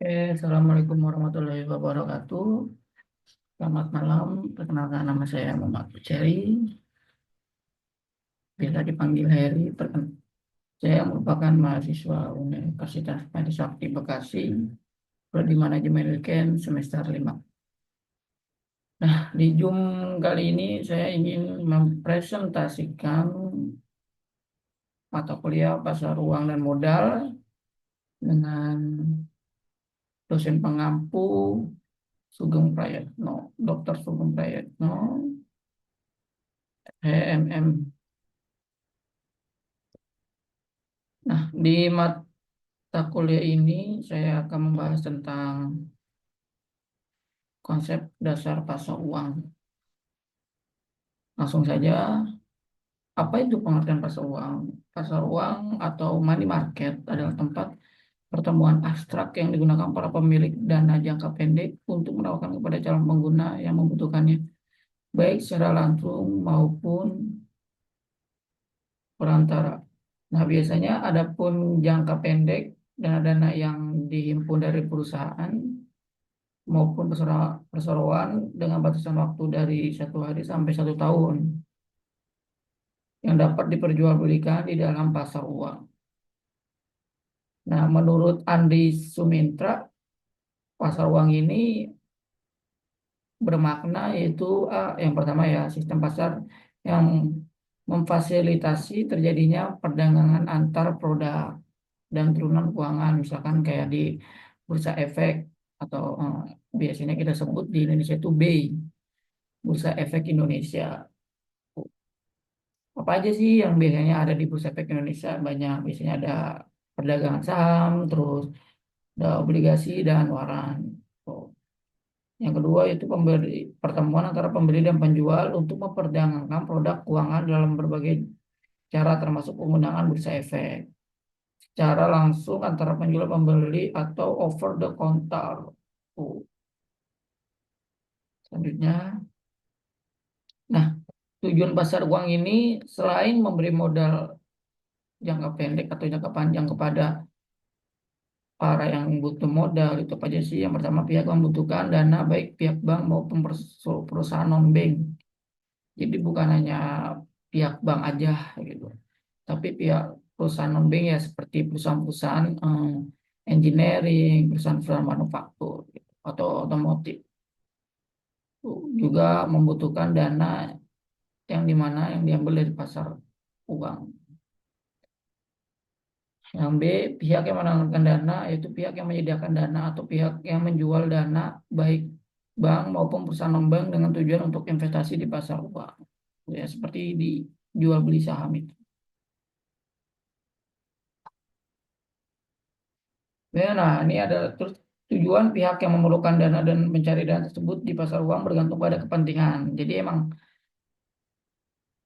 Assalamualaikum warahmatullahi wabarakatuh. Selamat malam. Perkenalkan nama saya Muhammad Cherry. Biasa dipanggil Heri. Saya merupakan mahasiswa Universitas Trisakti Bekasi, prodi Manajemen Weekend semester 5. Nah, di Zoom kali ini saya ingin mempresentasikan mata kuliah pasar uang dan modal dengan dosen pengampu Sugeng Prayatno, Dr. Sugeng Prayatno, HMM. Nah, di mata kuliah ini saya akan membahas tentang konsep dasar pasar uang. Langsung saja, apa itu pengertian pasar uang? Pasar uang atau money market adalah tempat pertemuan abstrak yang digunakan para pemilik dana jangka pendek untuk menawarkan kepada calon pengguna yang membutuhkannya, baik secara langsung maupun perantara. Nah, biasanya adapun jangka pendek, dana-dana yang dihimpun dari perusahaan maupun perseroan dengan batasan waktu dari 1 hari sampai 1 tahun yang dapat diperjualbelikan di dalam pasar uang. Nah, menurut Andi Sumintra, pasar uang ini bermakna yaitu yang pertama ya sistem pasar yang memfasilitasi terjadinya perdagangan antar produk dan turunan keuangan, misalkan kayak di bursa efek atau biasanya kita sebut di Indonesia itu BEI, Bursa Efek Indonesia. Apa aja sih yang biasanya ada di Bursa Efek Indonesia? Banyak, biasanya ada perdagangan saham, terus ada obligasi dan waran. Oh. Yang kedua itu pertemuan antara pembeli dan penjual untuk memperdagangkan produk keuangan dalam berbagai cara termasuk penggunaan bursa efek. Secara langsung antara penjual pembeli atau over the counter. Oh. Selanjutnya, nah, tujuan pasar uang ini selain memberi modal jangka pendek atau jangka panjang kepada para yang butuh modal, itu apa aja sih? Yang pertama, pihak membutuhkan dana baik pihak bank maupun perusahaan non-bank. Jadi bukan hanya pihak bank aja gitu, tapi pihak perusahaan non-bank ya seperti perusahaan-perusahaan engineering, perusahaan-perusahaan manufaktur gitu, atau otomotif. Juga membutuhkan dana yang dimana yang diambil dari pasar uang. Yang B, pihak yang menangguhkan dana, yaitu pihak yang menyediakan dana atau pihak yang menjual dana, baik bank maupun perusahaan non-bank dengan tujuan untuk investasi di pasar uang. Ya, seperti di jual beli saham itu. Ya, nah, ini ada terus tujuan pihak yang memerlukan dana dan mencari dana tersebut di pasar uang bergantung pada kepentingan. Jadi emang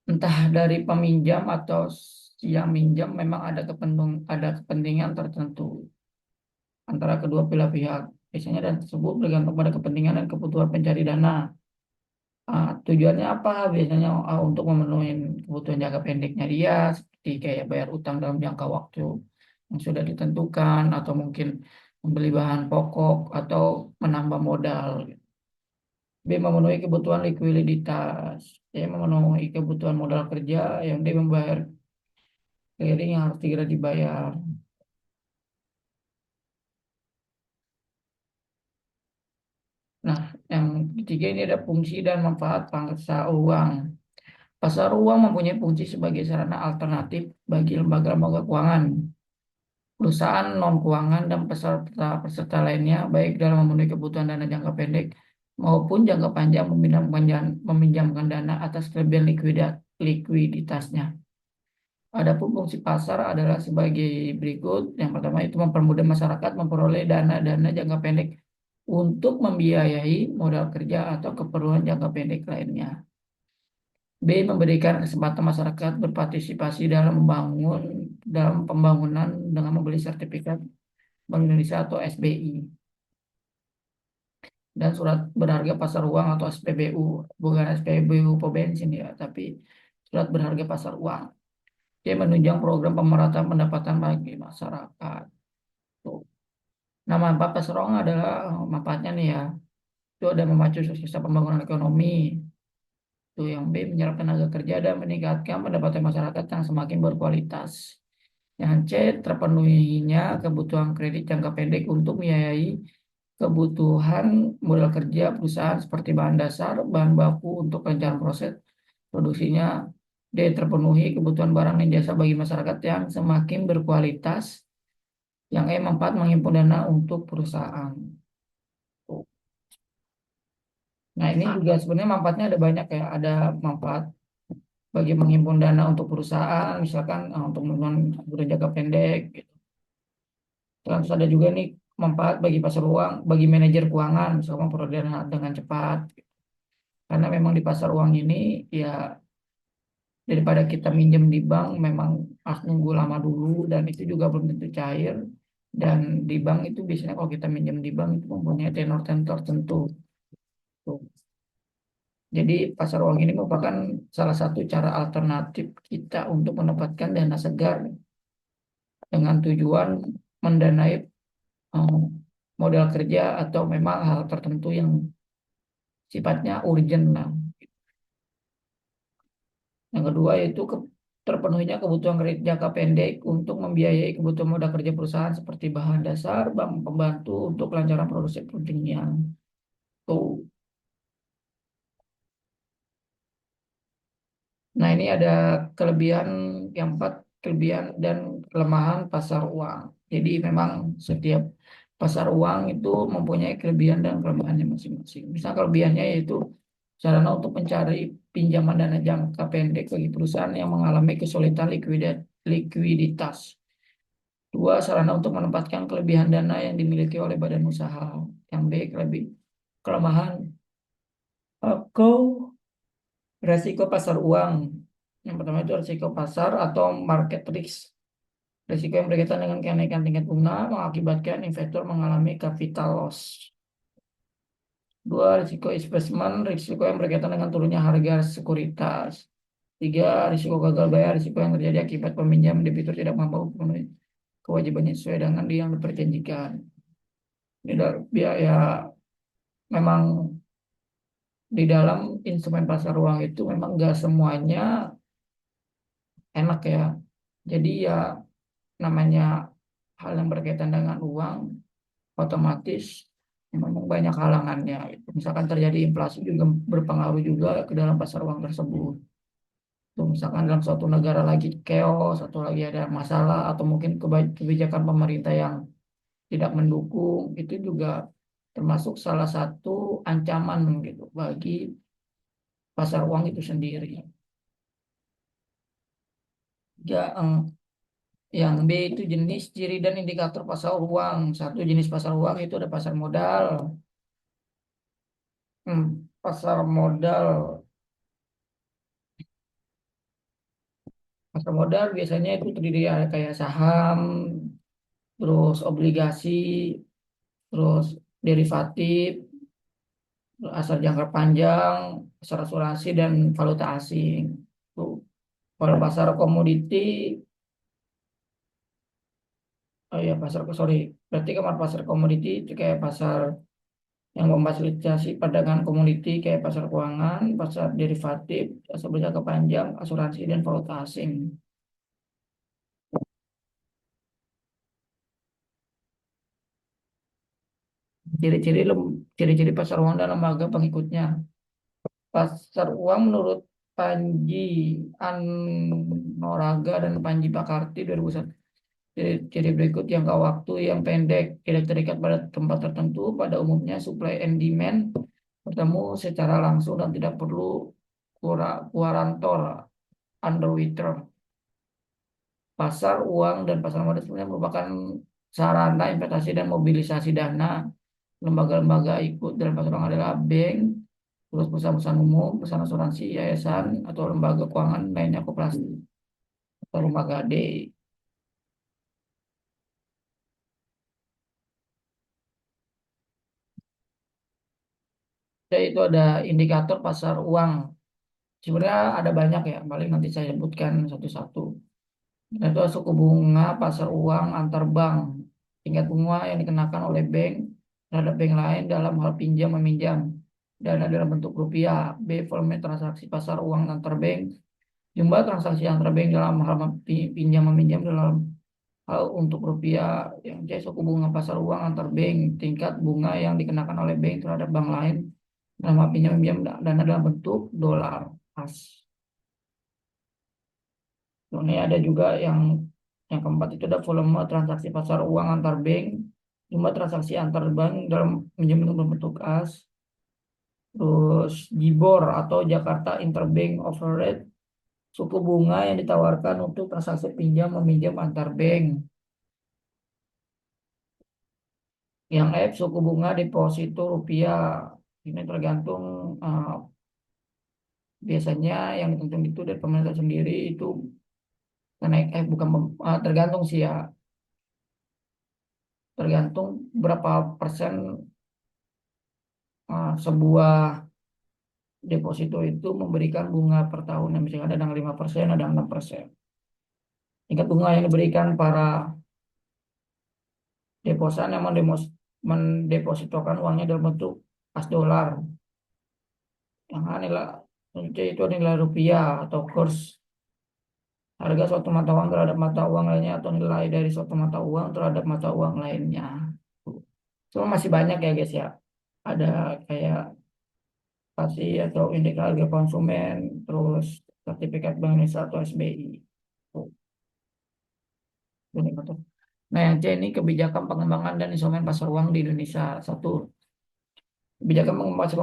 entah dari peminjam atau yang minjam memang ada kepentingan tertentu antara kedua belah pihak. Biasanya dan tersebut bergantung pada kepentingan dan kebutuhan pencari dana. Tujuannya apa? Biasanya untuk memenuhi kebutuhan jangka pendeknya dia, seperti kayak bayar utang dalam jangka waktu yang sudah ditentukan, atau mungkin membeli bahan pokok, atau menambah modal. B. Memenuhi kebutuhan likuiditas. C. Memenuhi kebutuhan modal kerja yang D. Membayar clearing yang harus segera dibayar. Nah, yang ketiga ini ada fungsi dan manfaat pasar uang. Pasar uang mempunyai fungsi sebagai sarana alternatif bagi lembaga-lembaga keuangan, perusahaan non-keuangan, dan peserta-peserta lainnya, baik dalam memenuhi kebutuhan dana jangka pendek maupun jangka panjang meminjamkan dana atas kelebihan likuiditasnya. Adapun fungsi pasar adalah sebagai berikut. Yang pertama itu mempermudah masyarakat memperoleh dana-dana jangka pendek untuk membiayai modal kerja atau keperluan jangka pendek lainnya. B. Memberikan kesempatan masyarakat berpartisipasi dalam pembangunan dengan membeli sertifikat Bank Indonesia atau SBI dan surat berharga pasar uang atau SPBU, bukan SPBU pembensin ya, tapi surat berharga pasar uang. Dia menunjang program pemerataan pendapatan bagi masyarakat. Tuh. Nah, manfaat pasar uang adalah manfaatnya nih ya. Itu ada memacu suksesnya pembangunan ekonomi. Itu yang B, menyerap tenaga kerja dan meningkatkan pendapatan masyarakat yang semakin berkualitas. Yang C, terpenuhinya kebutuhan kredit jangka pendek untuk membiayai kebutuhan modal kerja perusahaan seperti bahan dasar, bahan baku untuk rencana proses produksinya. D, terpenuhi kebutuhan barang dan jasa bagi masyarakat yang semakin berkualitas. Yang E, manfaat menghimpun dana untuk perusahaan. Nah, ini juga sebenarnya manfaatnya ada banyak ya. Ada manfaat bagi menghimpun dana untuk perusahaan, misalkan untuk kebutuhan jangka pendek, gitu. Terus ada juga nih manfaat bagi pasar uang, bagi manajer keuangan, misalkan memperoleh dana dengan cepat. Karena memang di pasar uang ini ya daripada kita minjem di bank, memang harus nunggu lama dulu dan itu juga belum tentu cair. Dan di bank itu biasanya kalau kita minjem di bank itu mempunyai tenor-tenor tertentu. Tuh. Jadi pasar uang ini merupakan salah satu cara alternatif kita untuk mendapatkan dana segar dengan tujuan mendanai eh, modal kerja atau memang hal tertentu yang sifatnya urgent lah. Yang kedua yaitu terpenuhinya kebutuhan kredit jangka pendek untuk membiayai kebutuhan modal kerja perusahaan seperti bahan dasar, bank pembantu untuk kelancaran produksi pentingnya. Tuh. Nah, ini ada kelebihan yang empat, kelebihan dan kelemahan pasar uang. Jadi memang setiap pasar uang itu mempunyai kelebihan dan kelemahannya masing-masing. Misal kelebihannya yaitu sarana untuk mencari pinjaman dana jangka pendek bagi perusahaan yang mengalami kesulitan likuiditas. Dua, sarana untuk menempatkan kelebihan dana yang dimiliki oleh badan usaha. Yang B, kelemahan atau resiko pasar uang. Yang pertama itu resiko pasar atau market risk. Risiko yang berkaitan dengan kenaikan tingkat bunga mengakibatkan investor mengalami capital loss. Dua, risiko investment, risiko yang berkaitan dengan turunnya harga sekuritas. Tiga, risiko gagal bayar, risiko yang terjadi akibat peminjam debitur tidak mampu memenuhi kewajibannya sesuai dengan yang diperjanjikan. Ini biaya memang di dalam instrumen pasar uang itu memang nggak semuanya enak ya. Jadi ya namanya hal yang berkaitan dengan uang otomatis memang banyak halangannya. Misalkan terjadi inflasi juga berpengaruh juga ke dalam pasar uang tersebut. Tuh, misalkan dalam suatu negara lagi chaos atau lagi ada masalah atau mungkin kebijakan pemerintah yang tidak mendukung itu juga termasuk salah satu ancaman gitu bagi pasar uang itu sendiri. Ya, yang B itu jenis ciri dan indikator pasar uang. Satu jenis pasar uang itu ada pasar modal. Pasar modal. Pasar modal biasanya itu terdiri dari kayak saham, terus obligasi, terus derivatif, asal jangka panjang, pasar asuransi dan valuta asing. Tuh. Kalau pasar komoditi, oh ya pasar sorry, berarti kamar pasar komoditi itu kayak pasar yang memfasilitasi perdagangan komoditi kayak pasar keuangan, pasar derivatif, pasar berjangka panjang, asuransi dan valuta asing. Ciri-ciri ciri-ciri pasar uang dan lembaga pengikutnya. Pasar uang menurut Panji Anoraga dan Panji Pakarti 2001. Ciri berikut jangka waktu yang pendek, tidak terikat pada tempat tertentu, pada umumnya supply and demand bertemu secara langsung dan tidak perlu kuarantor underwater. Pasar uang dan pasar modal sebenarnya merupakan sarana investasi dan mobilisasi dana. Lembaga-lembaga ikut dalam pasar uang adalah bank, terus perusahaan-perusahaan umum, perusahaan asuransi, yayasan, atau lembaga keuangan lainnya koperasi atau rumah gade. Jadi itu ada indikator pasar uang. Sebenarnya ada banyak ya, paling nanti saya sebutkan satu-satu. Dan itu suku bunga pasar uang antar bank. tingkat bunga yang dikenakan oleh bank terhadap bank lain dalam hal pinjam meminjam dana dalam bentuk rupiah. B. Volume transaksi pasar uang antar bank, jumlah transaksi antar bank dalam hal pinjam meminjam dalam hal untuk rupiah. Yang C. Suku bunga pasar uang antar bank, tingkat bunga yang dikenakan oleh bank terhadap bank lain dalam hal pinjam meminjam dana dalam bentuk dolar as. Ini ada juga yang keempat itu ada volume transaksi pasar uang antar bank, jumlah transaksi antar bank dalam pinjam berbentuk as, terus JIBOR atau Jakarta Interbank Offer Rate, suku bunga yang ditawarkan untuk transaksi pinjam meminjam antar bank. Yang F, suku bunga deposito rupiah. Ini tergantung biasanya yang ditentukan itu dari pemerintah sendiri itu kenaik bukan tergantung sih ya, tergantung berapa persen sebuah deposito itu memberikan bunga per tahun. Misalnya ada yang 5%, ada yang 6%. Tingkat bunga yang diberikan para deposan yang mendepositokan uangnya dalam bentuk as dolar. Yang nilai itu nilai rupiah atau kurs harga suatu mata uang terhadap mata uang lainnya atau nilai dari suatu mata uang terhadap mata uang lainnya. Cuma masih banyak ya guys ya. Ada kayak kasih atau indeks harga konsumen, terus sertifikat Bank Indonesia atau SBI. Tuh, ini betul. Nah, yang C ini kebijakan pengembangan dan instrumen pasar uang di Indonesia. Satu, kebijakan pengembangan pasar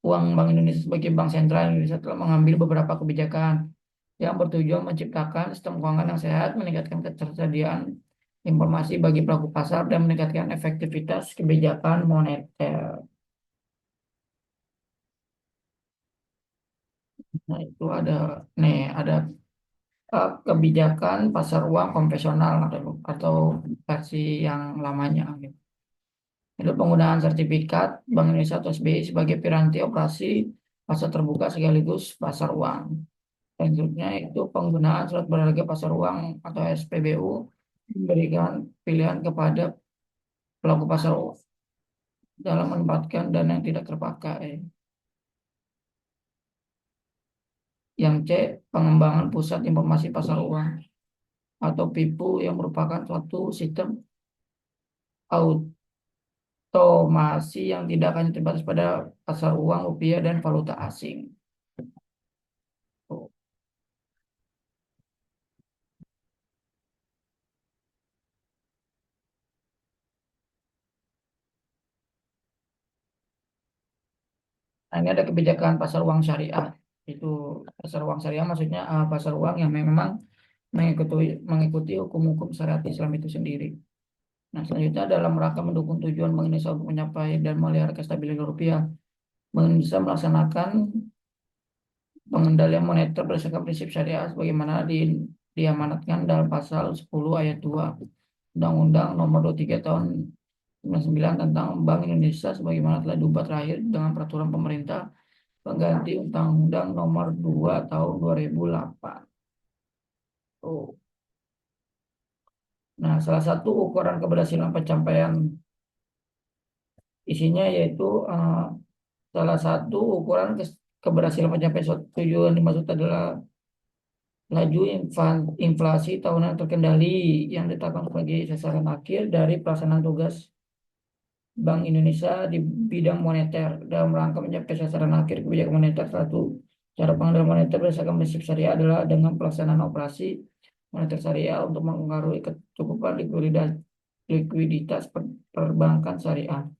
uang Bank Indonesia sebagai Bank Sentral Indonesia telah mengambil beberapa kebijakan yang bertujuan menciptakan sistem keuangan yang sehat, meningkatkan ketersediaan informasi bagi pelaku pasar, dan meningkatkan efektivitas kebijakan moneter. Nah, itu ada kebijakan pasar uang konvensional atau versi yang lamanya, gitu. Itu penggunaan sertifikat Bank Indonesia atau SBI sebagai piranti operasi pasar terbuka sekaligus pasar uang. Selanjutnya itu penggunaan surat berharga pasar uang atau SPBU memberikan pilihan kepada pelaku pasar uang dalam menempatkan dana yang tidak terpakai. Yang C, pengembangan pusat informasi pasar uang atau PIPU yang merupakan suatu sistem otomasi yang tidak hanya terbatas pada pasar uang rupiah dan valuta asing. Nah, ini ada kebijakan pasar uang syariah. Itu pasar uang syariah maksudnya pasar uang yang memang mengikuti hukum-hukum syariat Islam itu sendiri. Nah, selanjutnya dalam rangka mendukung tujuan Bank Indonesia untuk mencapai dan melihara kestabilan rupiah, Bank Indonesia melaksanakan pengendalian moneter berdasarkan prinsip syariah sebagaimana diamanatkan dalam pasal 10 ayat 2 Undang-Undang Nomor 23 Tahun 99 tentang Bank Indonesia sebagaimana telah diubah terakhir dengan peraturan pemerintah pengganti Undang-Undang Nomor 2 Tahun 2008. Oh. Nah, salah satu ukuran keberhasilan pencapaian isinya yaitu salah satu ukuran keberhasilan pencapaian suatu tujuan dimaksud adalah laju inflasi tahunan terkendali yang ditetapkan sebagai sasaran akhir dari pelaksanaan tugas Bank Indonesia di bidang moneter dalam rangka mencapai sasaran akhir kebijakan moneter. Satu, cara pengendalian moneter berdasarkan prinsip syariah adalah dengan pelaksanaan operasi moneter syariah untuk mengaruhi kecukupan likuiditas perbankan syariah.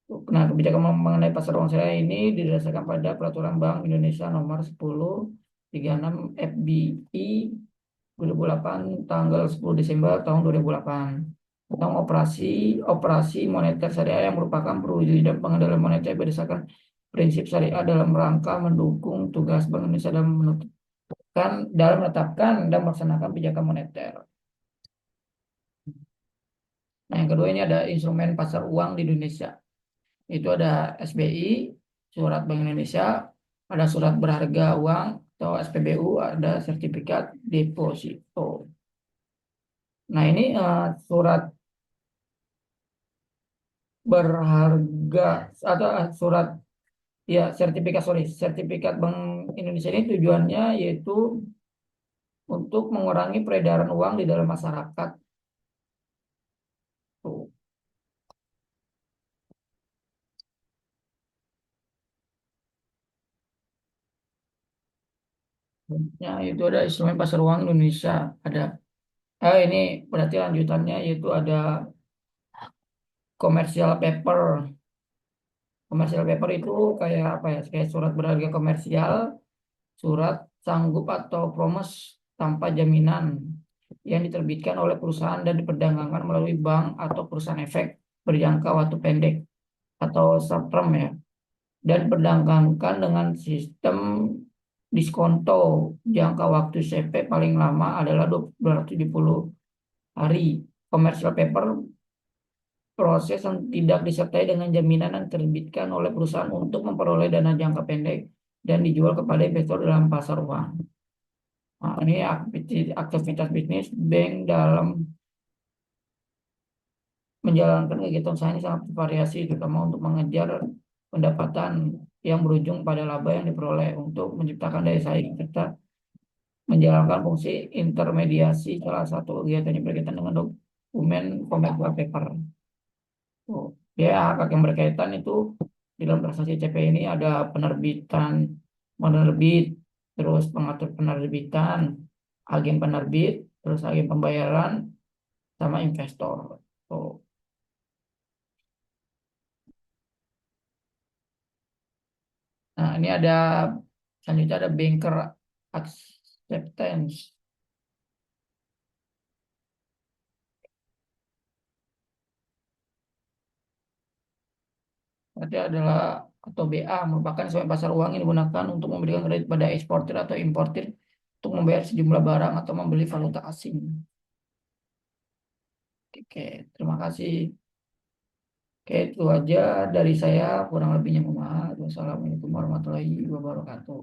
Nah, kebijakan mengenai pasar uang syariah ini didasarkan pada Peraturan Bank Indonesia Nomor 1036 FBI 2008 tanggal 10 Desember tahun 2008 tentang operasi moneter syariah yang merupakan perwujudan pengendalian moneter berdasarkan prinsip syariah dalam rangka mendukung tugas Bank Indonesia dalam menetapkan dan melaksanakan kebijakan moneter. Nah, yang kedua ini ada instrumen pasar uang di Indonesia. Itu ada SBI, surat Bank Indonesia, ada surat berharga uang atau SPBU, ada sertifikat deposito. Nah, ini surat berharga atau surat, ya, sertifikat Bank Indonesia ini tujuannya yaitu untuk mengurangi peredaran uang di dalam masyarakat. Tuh. Ya, itu ada instrumen pasar uang Indonesia. Ada, ini berarti lanjutannya yaitu ada commercial paper. Commercial paper itu kayak apa ya? Kayak surat berharga komersial, surat sanggup atau promise tanpa jaminan yang diterbitkan oleh perusahaan dan diperdagangkan melalui bank atau perusahaan efek berjangka waktu pendek atau short term ya, dan diperdagangkan dengan sistem diskonto. Jangka waktu CP paling lama adalah 270 hari. Commercial paper, proses yang tidak disertai dengan jaminan yang diterbitkan oleh perusahaan untuk memperoleh dana jangka pendek dan dijual kepada investor dalam pasar uang. Nah, ini aktivitas bisnis bank dalam menjalankan kegiatan usaha ini sangat bervariasi, terutama untuk mengejar pendapatan yang berujung pada laba yang diperoleh untuk menciptakan daya saing serta menjalankan fungsi intermediasi. Salah satu kegiatannya berkaitan dengan dokumen commercial paper. Oh, ya, hak yang berkaitan itu di dalam transaksi CP ini ada penerbitan, menerbit, terus pengatur penerbitan, agen penerbit, terus agen pembayaran, sama investor. Oh, nah, ini ada selanjutnya ada banker acceptance. Berarti adalah atau BA merupakan instrumen pasar uang yang digunakan untuk memberikan kredit pada eksportir atau importir untuk membayar sejumlah barang atau membeli valuta asing. Oke, terima kasih. Oke, itu aja dari saya. Kurang lebihnya mohon maaf. Wassalamualaikum warahmatullahi wabarakatuh.